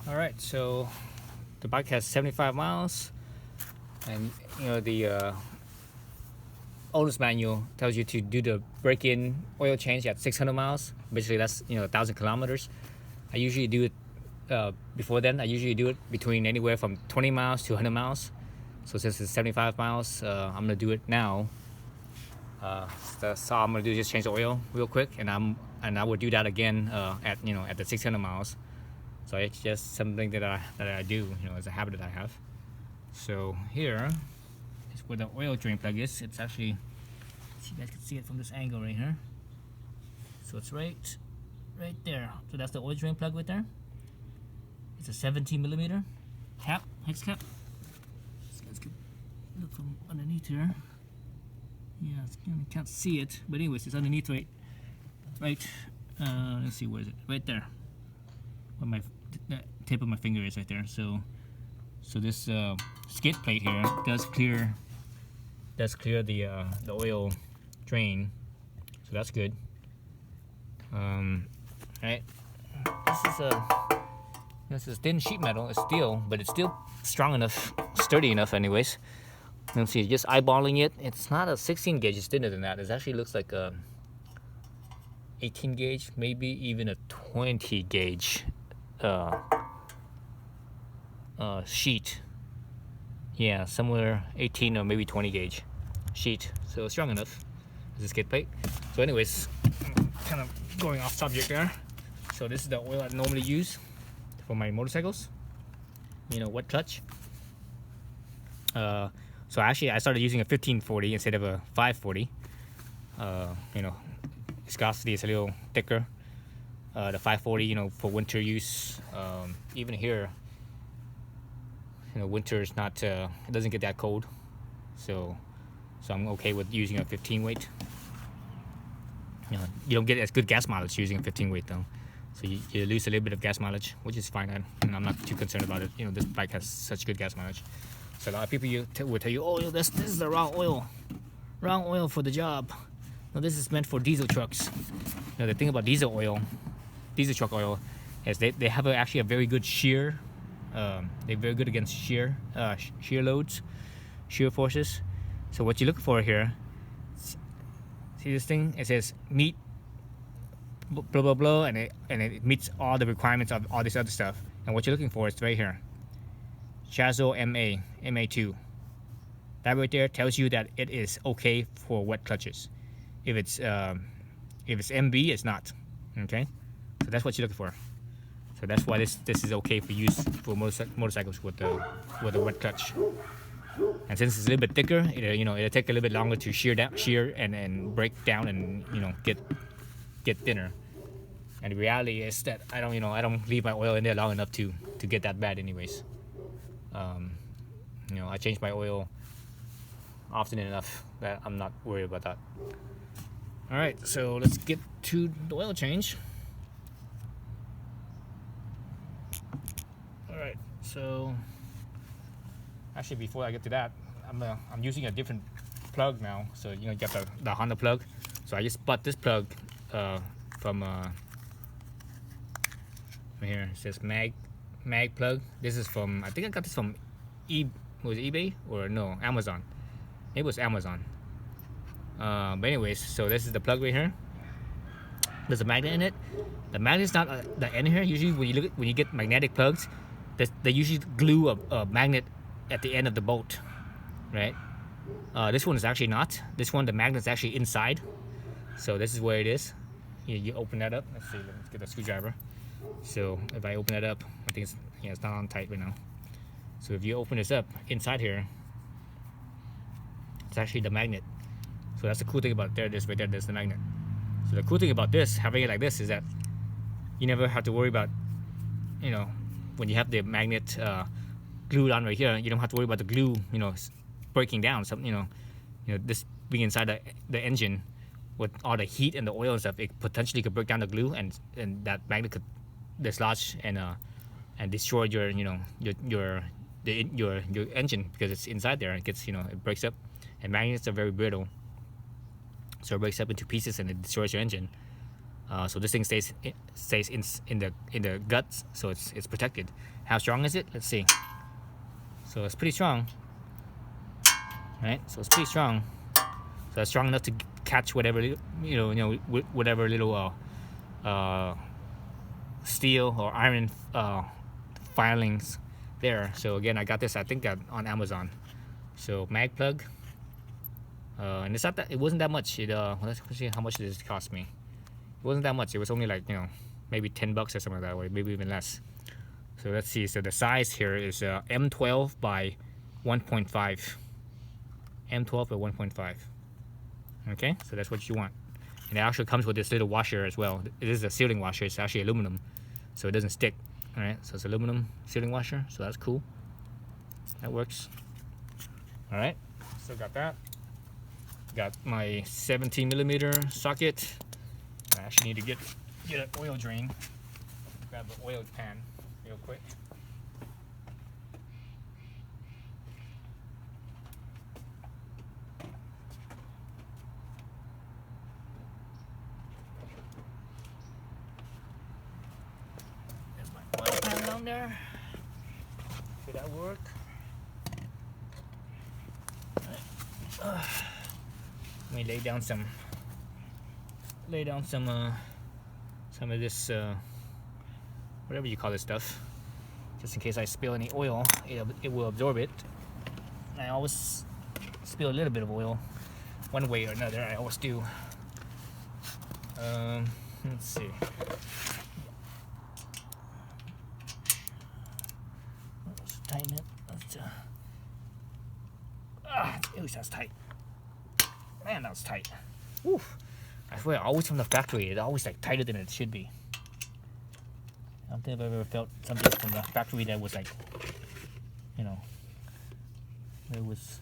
Alright, so the bike has 75 miles, and the owner's manual tells you to do the break-in oil change at 600 miles. Basically, that's 1,000 kilometers. I usually do it before then. I usually do it between anywhere from 20 miles to 100 miles. So since it's 75 miles, I'm gonna do it now. So I'm gonna do is just change the oil real quick, and I will do that again at the 600 miles. So it's just something that I do, as a habit that I have. So here is where the oil drain plug is. It's actually, you guys can see it from this angle right here. So it's right there. So that's the oil drain plug right there. It's a 17 millimeter cap, hex cap. So you guys can look from underneath here. Yeah, you can't see it, but anyways, it's underneath right. Let's see, where is it? Right there. Where the tip of my finger is right there. So this skid plate here does clear the oil drain, so that's good. Right, this is thin sheet metal. It's steel, but it's still strong enough, sturdy enough anyways. Let's see, just eyeballing it, it's not a 16 gauge, it's thinner than that. It actually looks like a 18 gauge, maybe even a 20 gauge sheet. Yeah, somewhere 18 or maybe 20 gauge sheet, so strong enough as a skid plate. So anyways, kind of going off subject there. So this is the oil I normally use for my motorcycles, wet clutch. So actually I started using a 1540 instead of a 540. Viscosity is a little thicker. The 540, for winter use. Even here, winter is not, it doesn't get that cold. So I'm okay with using a 15 weight. You don't get as good gas mileage using a 15 weight though. So you lose a little bit of gas mileage, which is fine, and I'm not too concerned about it. This bike has such good gas mileage. So a lot of people will tell you, oh, this is the wrong oil for the job. No, this is meant for diesel trucks. The thing about diesel truck oil, is they have actually a very good shear. They're very good against shear loads, shear forces. So what you're looking for here, see this thing? It says meet blah blah blah, and it meets all the requirements of all this other stuff. And what you're looking for is right here, Chazo MA2. That right there tells you that it is okay for wet clutches. If it's MB, it's not. Okay, so that's what you're looking for. So that's why this is okay for use for motorcycles with the wet clutch. And since it's a little bit thicker, it'll take a little bit longer to shear and break down and get thinner. And the reality is that I don't leave my oil in there long enough to get that bad anyways. I change my oil often enough that I'm not worried about that. Alright, so let's get to the oil change. Alright, so actually before I get to that, I'm using a different plug now. So you got the Honda plug. So I just bought this plug from right here. It says MagPlug. This is from, I think I got this from was it eBay or no, Amazon. It was Amazon. But anyways, so this is the plug right here. There's a magnet in it. The magnet's not the end here. Usually when you get magnetic plugs, they usually glue a magnet at the end of the bolt, right? This one is actually not. This one, the magnet's actually inside. So this is where it is. You open that up. Let's see. Let's get a screwdriver. So if I open it up, I think it's not on tight right now. So if you open this up, inside here, it's actually the magnet. So that's the cool thing about there. Right there, there's the magnet. So the cool thing about this, having it like this, is that you never have to worry about, when you have the magnet glued on right here, you don't have to worry about the glue, breaking down. This being inside the engine with all the heat and the oil and stuff, it potentially could break down the glue, and that magnet could dislodge and destroy your engine, because it's inside there. It gets it breaks up, and magnets are very brittle, so it breaks up into pieces and it destroys your engine. So this thing stays in the guts, so it's protected. How strong is it? Let's see. So it's pretty strong, right? So it's pretty strong. So it's strong enough to catch whatever whatever little steel or iron filings there. So again, I got this, I think, on Amazon. So MagPlug, and it's not that, it wasn't that much. Let's see how much did this cost me. It wasn't that much. It was only like, maybe $10 or something like that, or maybe even less. So let's see. So the size here is M12 by 1.5. M12 by 1.5. Okay, so that's what you want. And it actually comes with this little washer as well. It is a sealing washer. It's actually aluminum, so it doesn't stick. All right, so it's aluminum sealing washer, so that's cool. That works. All right, so got that. Got my 17mm socket. I actually need to get an oil drain. Grab the oil pan real quick. There's my oil pan down there. Did that work? All right. Let me lay down some of this whatever you call this stuff, just in case I spill any oil, it will absorb it. I always spill a little bit of oil one way or another. I always do. Let's see. Let's tighten it. Ooh, that's tight. Man, that was tight. Oof. I swear, always from the factory, it's always like tighter than it should be. I don't think I've ever felt something from the factory that was like, it was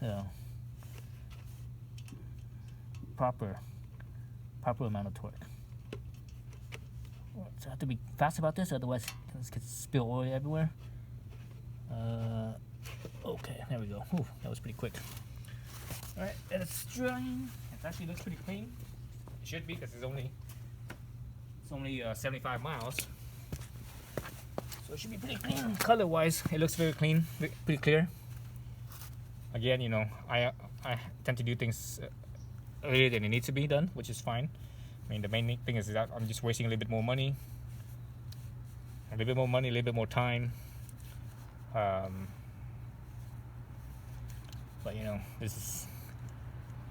proper amount of torque. So I have to be fast about this, otherwise this could spill oil everywhere. Okay, there we go. Ooh, that was pretty quick. All right, and it's drying. It actually looks pretty clean. It should be, because it's only 75 miles. So it should be pretty clean. Color-wise, it looks very clean, pretty clear. Again, I tend to do things earlier than it needs to be done, which is fine. I mean, the main thing is that I'm just wasting a little bit more money, a little bit more time. But this is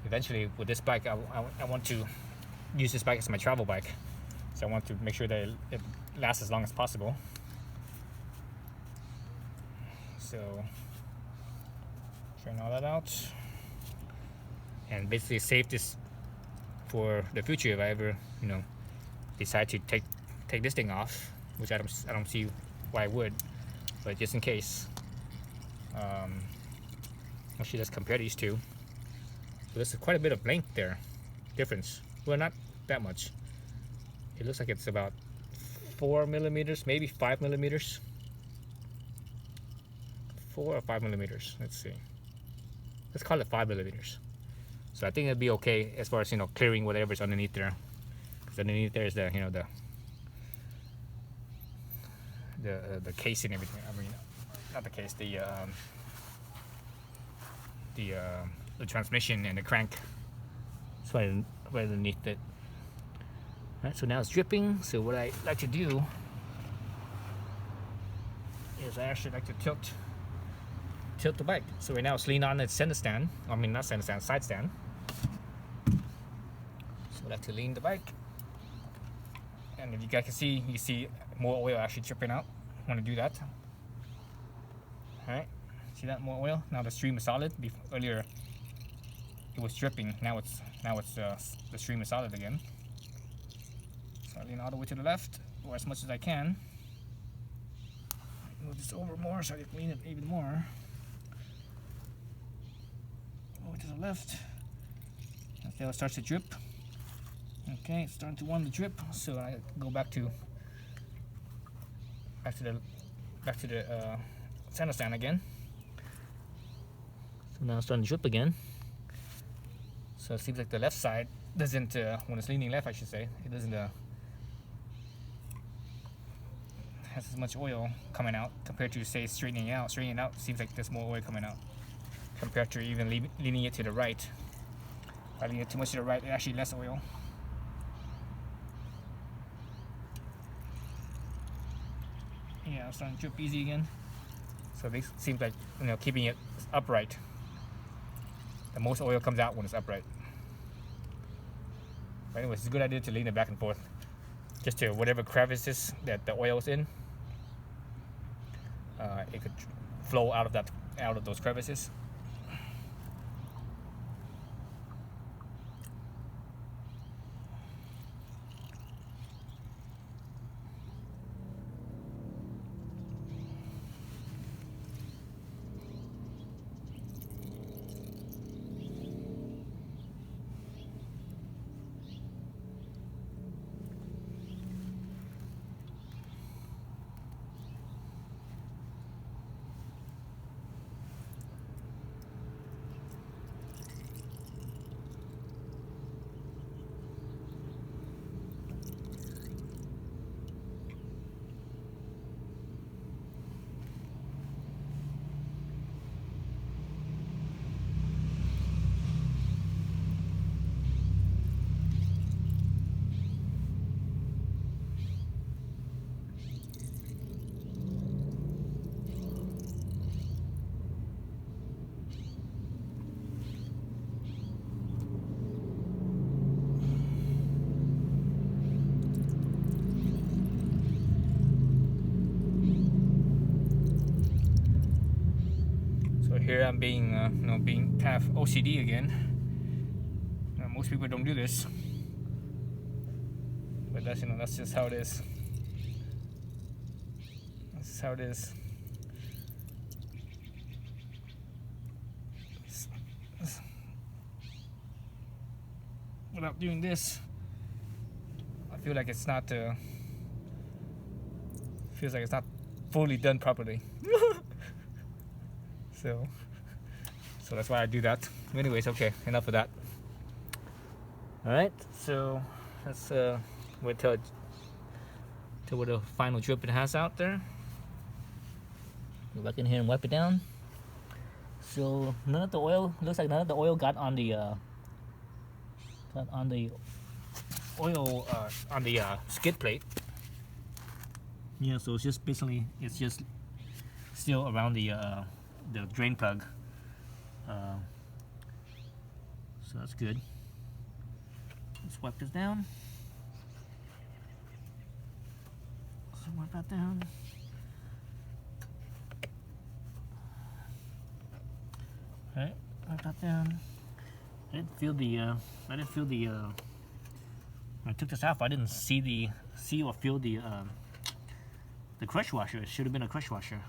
eventually, with this bike, I want to use this bike as my travel bike, so I want to make sure that it lasts as long as possible. So turn all that out, and basically save this for the future if I ever decide to take this thing off, which I don't see why I would, but just in case. Actually, let's compare these two. So there's quite a bit of length there, difference. Well, not that much. It looks like it's about 4mm, maybe 5mm. 4 or 5mm. Let's see. Let's call it 5mm. So I think it'd be okay as far as clearing whatever's underneath there. Because underneath there is the the case and everything. I mean, not the case. The transmission and the crank. It's right underneath it. Alright, so now it's dripping. So what I like to do is I actually like to tilt the bike. So right now it's leaned on its center stand. I mean, not center stand, side stand. So I like to lean the bike. And if you guys can see, you see more oil actually dripping out. I want to do that. Alright, see that, more oil? Now the stream is solid. Earlier it was dripping. Now it's the stream is solid again. So I lean all the way to the left, or as much as I can. Move this over more so I can clean it even more. Over to the left. Okay, it starts to drip. Okay, it's starting to want to drip. So I go back to the center stand again. So now it's starting to drip again. So it seems like the left side doesn't, when it's leaning left, I should say, it doesn't has as much oil coming out compared to, say, straightening it out. Straightening it out seems like there's more oil coming out compared to even leaning it to the right. If I lean it too much to the right, it's actually less oil. Yeah, I'm starting to drip easy again. So this seems like, you know, keeping it upright. The most oil comes out when it's upright. But anyways, it's a good idea to lean it back and forth, just to whatever crevices that the oil is in, it could flow out of those crevices. Here I'm being, being kind of OCD again. Most people don't do this, but that's just how it is. That's how it is. Without doing this, I feel like it's not. Feels like it's not fully done properly. So that's why I do that. Anyways, okay, enough of that. Alright, so let's wait till what the final drip it has out there. Go back in here and wipe it down. So none of the oil, looks like none of the oil got on the skid plate. Yeah, so it's just basically, it's just still around the drain plug. So that's good. Let's wipe this down. So wipe that down. Alright, wipe that down. I didn't feel the when I took this off, I didn't see or feel the crush washer. It should have been a crush washer.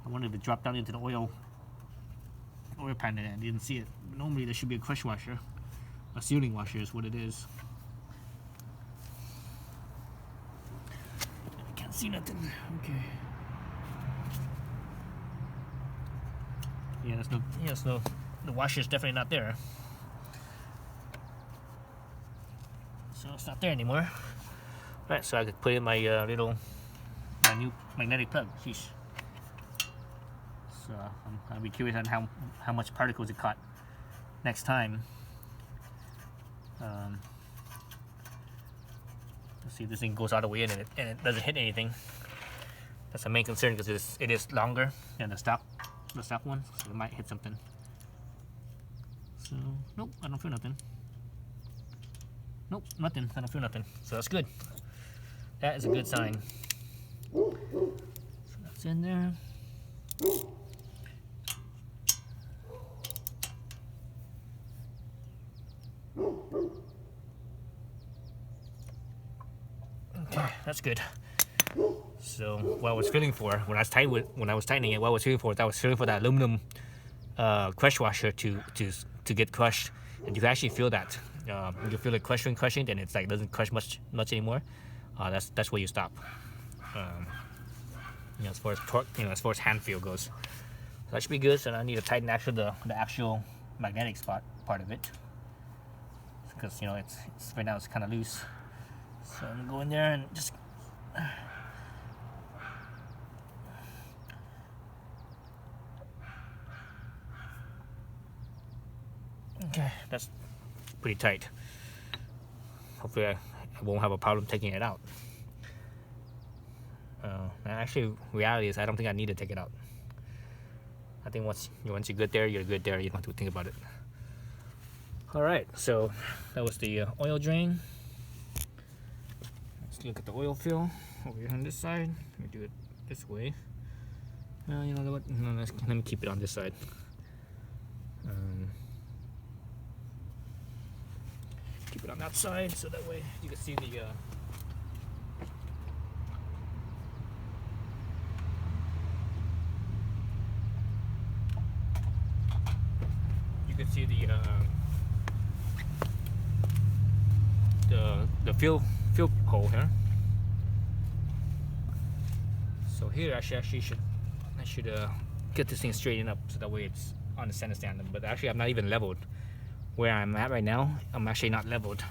I wanted to drop down into the oil pan and I didn't see it. Normally there should be a crush washer. A sealing washer is what it is. I can't see nothing. Okay. Yeah, the washer is definitely not there. So it's not there anymore. Right, so I could put in my my new magnetic plug. Sheesh. So I'll be curious on how much particles it caught next time. Let's see if this thing goes all the way in and it doesn't hit anything. That's the main concern because it is longer than the stock one, so it might hit something. So nope, I don't feel nothing. Nope, nothing. I don't feel nothing. So that's good. That is a good sign. So that's in there. Okay, that's good. So what I was feeling for when I was tightening it, what I was feeling for that aluminum crush washer to get crushed, and you can actually feel that. You feel it crushing, then it's like doesn't crush much anymore. That's where you stop. As far as torque, as far as hand feel goes, so that should be good. So I need to tighten the actual magnetic part of it, because it's right now it's kind of loose. So I'm gonna go in there and just Okay, that's pretty tight. Hopefully I won't have a problem taking it out. Actually, reality is I don't think I need to take it out. I think once you're good there, you're good there. You don't have to think about it. All right, so that was the oil drain. Let's look at the oil fill over here on this side. Let me do it this way. You know what? No, let me keep it on this side. Keep it on that side so that way you can see the the fill hole here. So here I should get this thing straightened up so that way it's on the center stand. But actually I'm not even leveled. Where I'm at right now, I'm actually not leveled.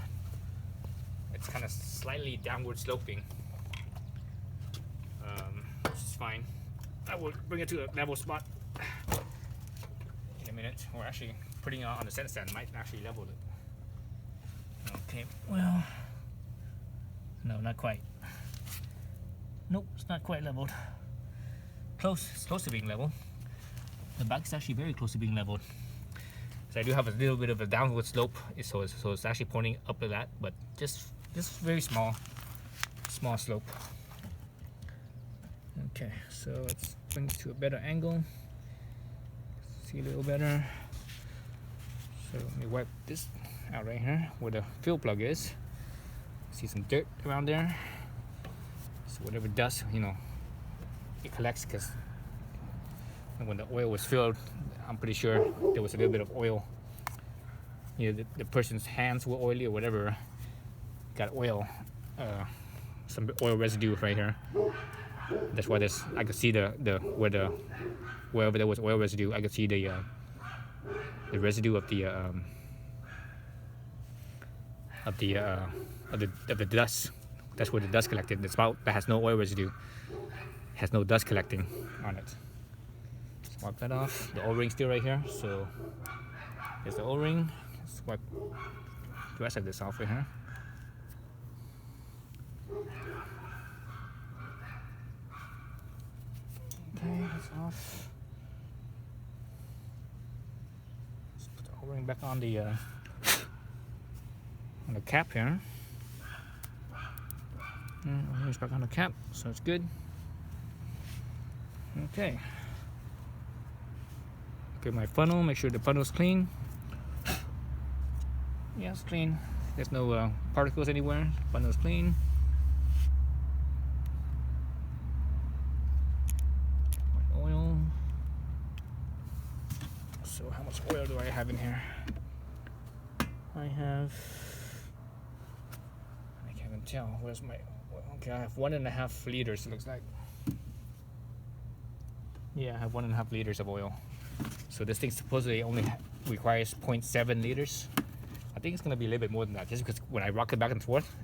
It's kind of slightly downward sloping, which is fine. I will bring it to a level spot in a minute. Or actually putting it on the center stand might actually level it. Okay, well, no, not quite. Nope, it's not quite leveled. It's close to being leveled. The back is actually very close to being leveled. So I do have a little bit of a downward slope, so it's actually pointing up to that, but just very small slope. Okay, so let's bring it to a better angle. See a little better. So let me wipe this out right here where the fill plug is. See some dirt around there. So whatever dust, it collects, because when the oil was filled, I'm pretty sure there was a little bit of oil. The person's hands were oily or whatever. Got oil, some oil residue right here. That's why I could see wherever there was oil residue, I could see the residue of the dust. That's where the dust collected. The spout that has no oil residue has no dust collecting on it. Let's wipe that off. The O-ring's still right here, so there's the O-ring. Let's wipe the rest of this off right here. Okay, that's off. Let's put the O-ring back on the cap here. O-ring's back on the cap, so it's good. Okay. Get my funnel, make sure the funnel's clean. Yeah, it's clean. There's no particles anywhere. Funnel's clean. My oil. So how much oil do I have in here? I can't even tell. Where's my... Okay, I have 1.5 liters, it looks like. Yeah, I have 1.5 liters of oil. So this thing supposedly only requires 0.7 liters. I think it's going to be a little bit more than that, just because when I rock it back and forth,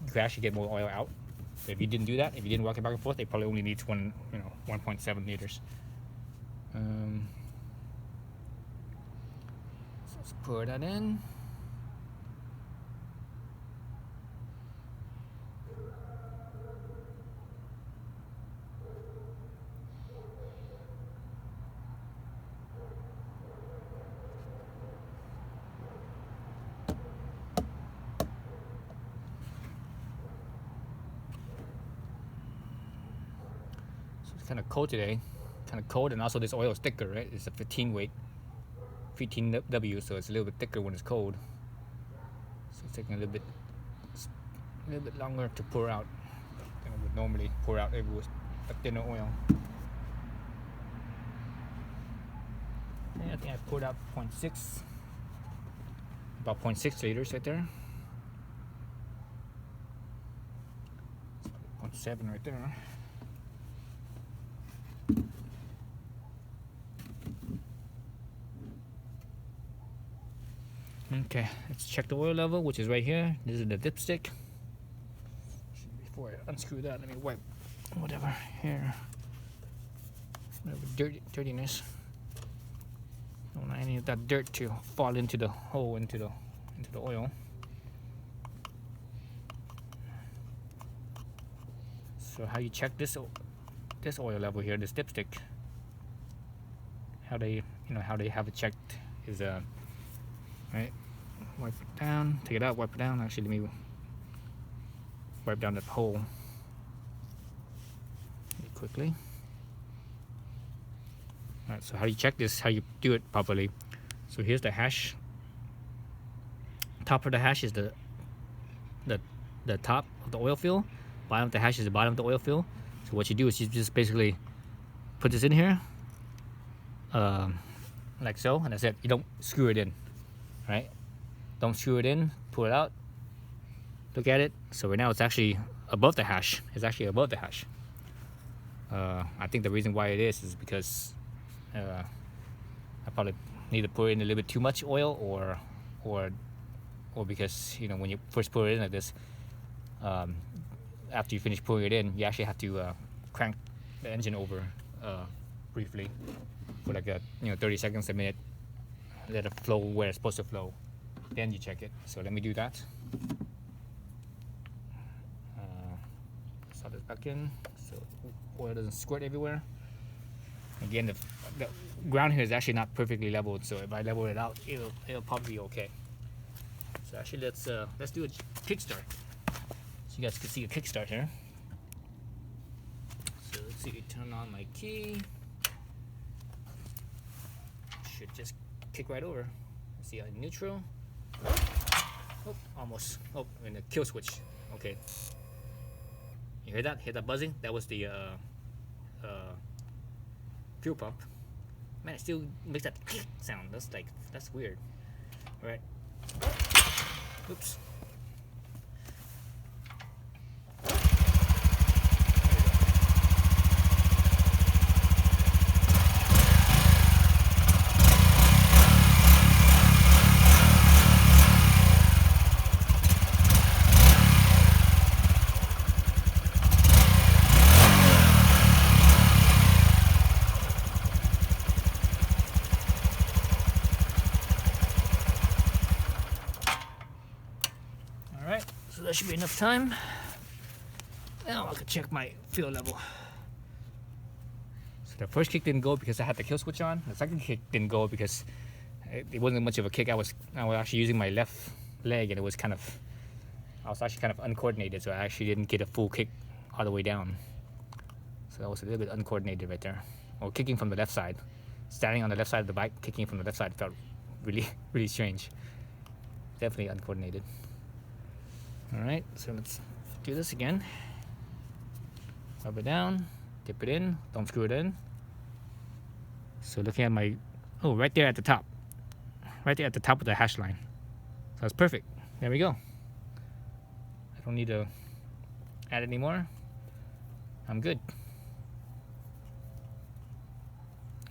you can actually get more oil out. So if you didn't do that, if you didn't rock it back and forth, they probably only need 1.7 liters. So let's pour that in. Kind of cold today, kind of cold, and also this oil is thicker, right? It's a 15 weight, 15W, so it's a little bit thicker when it's cold. So it's taking a little bit longer to pour out than it would normally pour out if it was a thinner oil. Okay, I think I poured out 0.6, about 0.6 liters right there. 0.7 right there. Okay, let's check the oil level, which is right here. This is the dipstick. Before I unscrew that, let me wipe whatever here, whatever dirtiness So I need that dirt to fall into the hole, into the oil. So how you check this oil level here, this dipstick? How they have it checked is right. Wipe it down, take it out, wipe it down. Actually, let me wipe down that hole quickly. Alright, so how you check this, how you do it properly. So here's the hash. Top of the hash is the top of the oil fill. Bottom of the hash is the bottom of the oil fill. So what you do is you just basically put this in here, like so, and that's it. You don't screw it in, right? Don't screw it in, pull it out, look at it. So right now it's actually above the hash. It's actually above the hash. I think the reason why it is because I probably need to put in a little bit too much oil, or because when you first put it in like this, after you finish putting it in, you actually have to crank the engine over briefly for like 30 seconds, a minute, let it flow where it's supposed to flow. Then you check it. So let me do that. Slot this back in so oil doesn't squirt everywhere. Again, the ground here is actually not perfectly leveled, so if I level it out, it'll probably be okay. So actually, let's do a kickstart. So you guys can see a kickstart here. So let's see, turn on my key. Should just kick right over. Let's see, neutral. Oh, almost. Oh, and the kill switch. Okay. You hear that? Hear that buzzing? That was the fuel pump. Man, it still makes that click sound. That's weird. All right. Oops. So that should be enough time. Now I can check my fuel level. So the first kick didn't go because I had the kill switch on. The second kick didn't go because it wasn't much of a kick. I was actually using my left leg, and I was actually kind of uncoordinated, so I actually didn't get a full kick all the way down. So that was a little bit uncoordinated right there. Or kicking from the left side. Standing on the left side of the bike, kicking from the left side felt really, really strange. Definitely uncoordinated. Alright, so let's do this again. Rub it down, dip it in, don't screw it in. So looking at my, right there at the top. Right there at the top of the hash line. So that's perfect. There we go. I don't need to add any more. I'm good.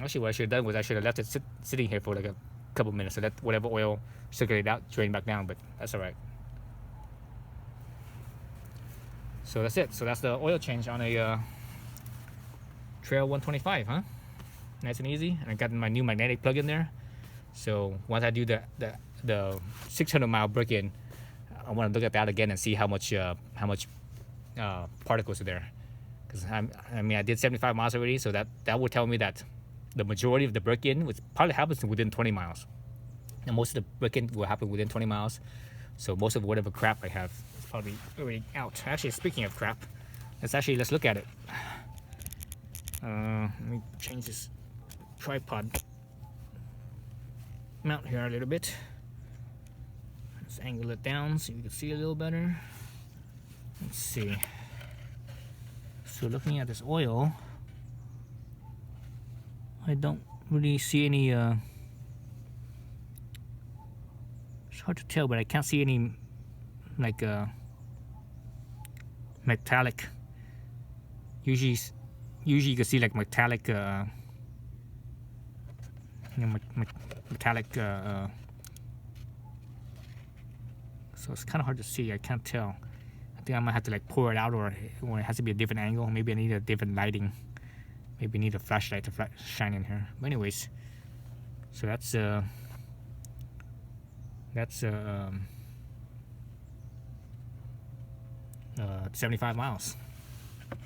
Actually, what I should have done was I should have left it sitting here for like a couple minutes so let whatever oil circulate out, drain back down, but that's alright. So that's it. So that's the oil change on a Trail125, huh? Nice and easy. And I got my new magnetic plug in there. So once I do the 600-mile break-in, I want to look at that again and see how much particles are there. Because I did 75 miles already, so that would tell me that the majority of the break-in probably happens within 20 miles. And most of the break-in will happen within 20 miles. So most of whatever crap I have is probably already out. Actually, speaking of crap, let's look at it. Let me change this tripod mount here a little bit. Let's angle it down so you can see a little better. Let's see. So looking at this oil, I don't really see any it's hard to tell, but I can't see any like metallic. Usually you can see like metallic metallic so it's kind of hard to see. I can't tell. I think I might have to like pour it out, or it has to be a different angle. Maybe I need a different lighting. Maybe I need a flashlight to shine in here. But anyways, So that's 75 miles.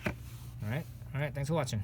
All right, thanks for watching.